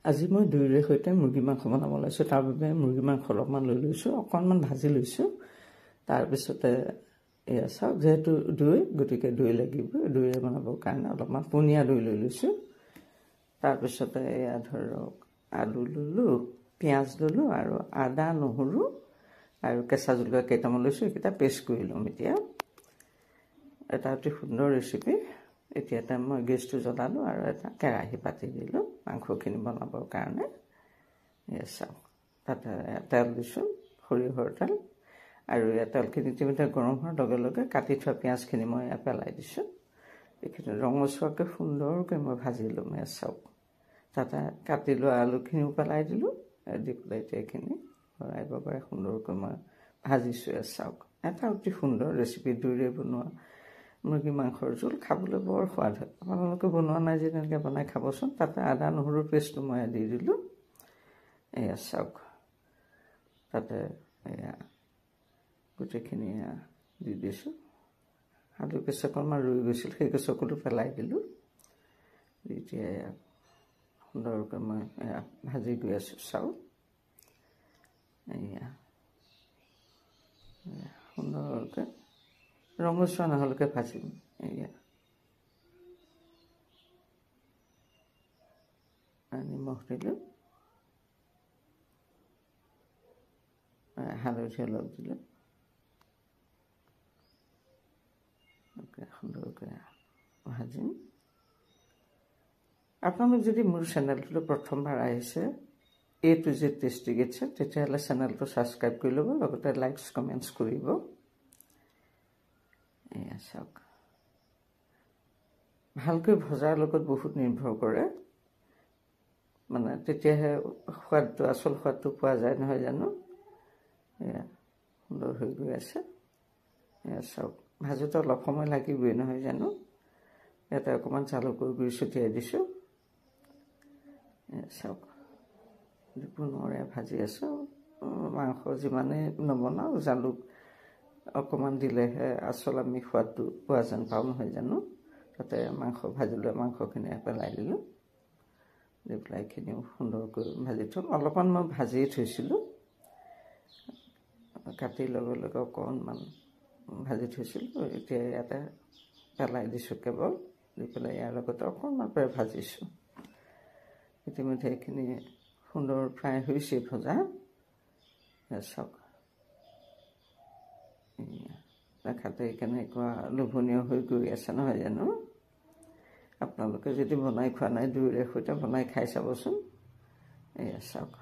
আজি মই দৈৰে সৈতে মুৰ্গী মাংস বনাব লৈছোঁ। তাৰ বাবে মুৰ্গী মাংস অলপমান লৈ লৈছোঁ, অকণমান ভাজি লৈছোঁ। তাৰপিছতে এয়া চাওক, যিহেতু দৈ, গতিকে দৈ লাগিব। দৈৰে বনাবৰ কাৰণে অলপমান পনীয়া দৈ লৈ লৈছোঁ। তাৰপিছতে এয়া ধৰক আলু ল'লোঁ, পিঁয়াজ ল'লোঁ আৰু আদা, নহৰু আৰু কেঁচা জলকীয়া কেইটামান লৈছোঁ। এইকেইটা পেষ্ট কৰি ল'ম। এতিয়া এটা অতি সুন্দৰ ৰেচিপি। এতিয়া মই গেছটো জ্বলালোঁ আৰু এটা কেৰাহী পাতি দিলোঁ মাংসখিনি বনাবৰ কাৰণে। এয়া চাওক, তাতে তেল দিছোঁ, সৰিয়হৰ তেল। আৰু ইয়াত তেলখিনি ইতিমধ্যে গৰম হোৱাৰ লগে লগে কাটি থোৱা পিঁয়াজখিনি মই ইয়াত পেলাই দিছোঁ। এইখিনি ৰঙচুৱাকৈ সুন্দৰকৈ মই ভাজি ল'ম। এয়া চাওক, তাতে কাটি লোৱা আলুখিনিও পেলাই দিলোঁ। দি পেলাই এতিয়া এইখিনি লৰাই বগৰাই সুন্দৰকৈ মই ভাজিছোঁ। এয়া চাওক, এটা অতি সুন্দৰ ৰেচিপি, দৈৰে বনোৱা মুৰ্গী মাংসৰ জোল। খাবলৈ বৰ সোৱাদ হয়। আপোনালোকে বনোৱা নাই যে তেনেকৈ বনাই খাবচোন। তাতে আদা নহৰুৰ পেষ্টটো মই দি দিলোঁ। এয়া চাওক, তাতে এয়া গোটেইখিনি দি দিছোঁ। আলু কেঁচকলমান ৰৈ গৈছিল, সেই কেঁচকলো পেলাই দিলোঁ। এতিয়া এয়া সুন্দৰকৈ মই এয়া ভাজি গৈ আছোঁ। চাওক, এয়া সুন্দৰকৈ ৰঙচুৱা নহ'লকৈ ভাজিম। এয়া নিমখ দিলোঁ, হালধি অলপ দিলোঁ। সুন্দৰকৈ ভাজিম। আপোনালোক যদি মোৰ চেনেলটোলৈ প্ৰথমবাৰ আহিছে, A to Z tasty kitchen, তেতিয়াহ'লে চেনেলটো ছাবস্ক্ৰাইব কৰি ল'ব, লগতে লাইকছ কমেণ্টছ কৰিব। এয়া চাওক, ভালকৈ ভজাৰ লগত বহুত নিৰ্ভৰ কৰে, মানে তেতিয়াহে সোৱাদটো, আচল সোৱাদটো পোৱা যায়, নহয় জানো? এয়া সুন্দৰ হৈ গৈ আছে। এয়া চাওক, ভাজোতে অলপ সময় লাগিবই, নহয় জানো? ইয়াতে অকণমান জালুকৰ গুড়ি ছটিয়াই দিছোঁ। এয়া চাওক, পুনৰে ভাজি আছোঁ। মাংস যিমানেই নবনাওঁ, জালুক অকণমান দিলেহে আচল আমি সোৱাদটো পোৱা যেন পাওঁ, নহয় জানো? তাতে মাংস ভাজি লোৱা মাংসখিনি পেলাই দিলোঁ। দি পেলাই এইখিনিও সুন্দৰকৈ ভাজি থ'ম। অলপমান মই ভাজিয়ে থৈছিলোঁ, কাটি লগে লগে অকণমান ভাজি থৈছিলোঁ। এতিয়া ইয়াতে পেলাই দিছোঁ কেৱল। দি পেলাই ইয়াৰ লগতে অকণমান ভাজিছোঁ। ইতিমধ্যে এইখিনি সুন্দৰ ফ্ৰাই হৈছে ভজা। চাওক, দেখাতে কেনেকুৱা লোভনীয় হৈ গৈ আছে, নহয় জানো? আপোনালোকে যদি বনাই খোৱা নাই, দৈৰে সৈতে বনাই খাই চাবচোন। এয়া চাওক,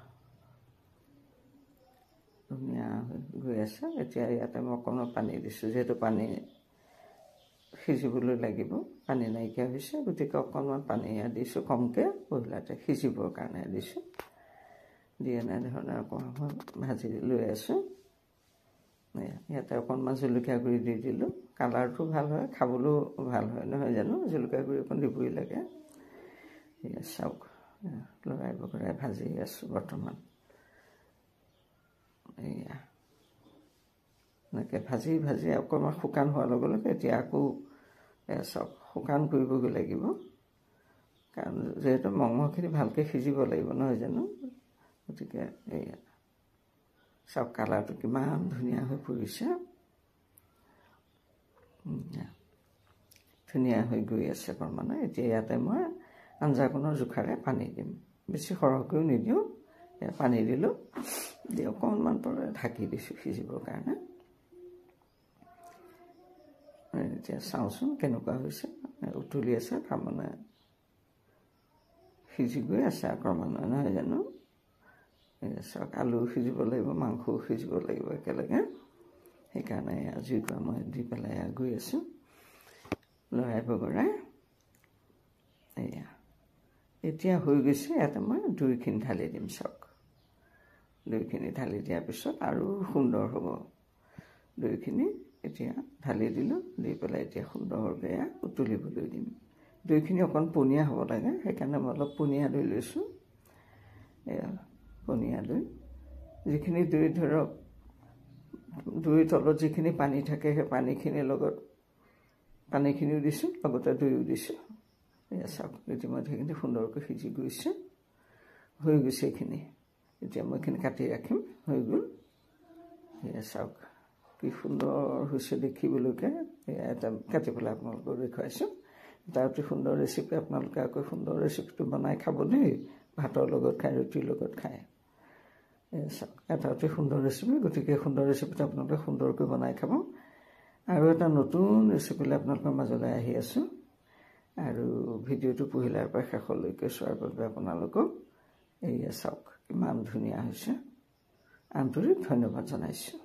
ধুনীয়া হৈ গৈ আছে। এতিয়া ইয়াতে মই অকণমান পানী দিছোঁ, যিহেতু পানী সিজিবলৈ লাগিব। পানী নাইকিয়া হৈছে, গতিকে অকণমান পানী দিছোঁ কমকৈ, পহিলাতে সিজিবৰ কাৰণে দিছোঁ। দি এনেধৰণে অকণমান ভাজি লৈ আছোঁ। ইয়াতে অকণমান জলকীয়া গুড়ি দি দিলোঁ। কালাৰটো ভাল হয়, খাবলৈও ভাল হয়, নহয় জানো? জলকীয়া গুড়ি অকণ দিবই লাগে। এয়া চাওক, লৰাই বগৰাই ভাজি আছোঁ বৰ্তমান। এয়া এনেকৈ ভাজি ভাজি অকণমান শুকান হোৱাৰ লগে লগে এতিয়া আকৌ এয়া চাওক, শুকান কৰিবগৈ লাগিব, কাৰণ যিহেতু মাংসখিনি ভালকৈ সিজিব লাগিব, নহয় জানো? গতিকে এয়া চাওক, কালাৰটো কিমান ধুনীয়া হৈ পৰিছে। ধুনীয়া হৈ গৈ আছে বৰ্তমান। এতিয়া ইয়াতে মই আঞ্জাকণৰ জোখাৰে পানী দিম, বেছি সৰহকৈও নিদিওঁ। ইয়াত পানী দিলোঁ, দি অকণমান ঢাকি দিছোঁ সিজিবৰ কাৰণে। এতিয়া চাওঁচোন কেনেকুৱা হৈছে। উতলি আছে, তাৰমানে সিজি গৈ আছে ক্ৰমান্বয়ে, নহয় জানো? চাওক, আলুও সিজিব লাগিব, মাংসও সিজিব লাগিব একেলগে। সেইকাৰণে জুইকুৰা মই দি পেলাই গৈ আছোঁ, লৰাই বগৰাই। এয়া এতিয়া হৈ গৈছে। ইয়াতে মই দৈখিনি ঢালি দিম। চাওক, দৈখিনি ঢালি দিয়াৰ পিছত আৰু সুন্দৰ হ'ব। দৈখিনি এতিয়া ঢালি দিলোঁ, দি পেলাই এতিয়া সুন্দৰকৈ উতলিবলৈ দিম। দৈখিনি অকণ পনীয়া হ'ব লাগে, সেইকাৰণে মই অলপ পনীয়া দৈ লৈছোঁ। এয়া পনীয়া দৈ, যিখিনি দৈ ধৰক দৈৰ তলত যিখিনি পানী থাকে, সেই পানীখিনিৰ লগত পানীখিনিও দিছোঁ, লগতে দৈও দিছোঁ। এয়া চাওক, ইতিমধ্যে সেইখিনি সুন্দৰকৈ সিজি গৈছে। হৈ গৈছে এইখিনি এতিয়া মই এইখিনি কাটি ৰাখিম হৈ গ'ল এয়া চাওক কি সুন্দৰ হৈছে দেখিবলৈকে এয়া এটা কাটি পেলাই আপোনালোকক দেখুৱাইছোঁ এটা অতি সুন্দৰ ৰেচিপি আপোনালোকে আকৌ সুন্দৰ ৰেচিপিটো বনাই খাব দেই ভাতৰ লগত খায় ৰুটিৰ লগত খায় এয়া চাওক এটা অতি সুন্দৰ ৰেচিপি গতিকে সুন্দৰ ৰেচিপিটো আপোনালোকে সুন্দৰকৈ বনাই খাব আৰু এটা নতুন ৰেচিপিলৈ আপোনালোকৰ মাজলৈ আহি আছোঁ আৰু ভিডিঅ'টো পহিলাৰ পৰা শেষলৈকে চোৱাৰ বাবে আপোনালোকক এয়া চাওক ইমান ধুনীয়া হৈছে আন্তৰিক ধন্যবাদ জনাইছোঁ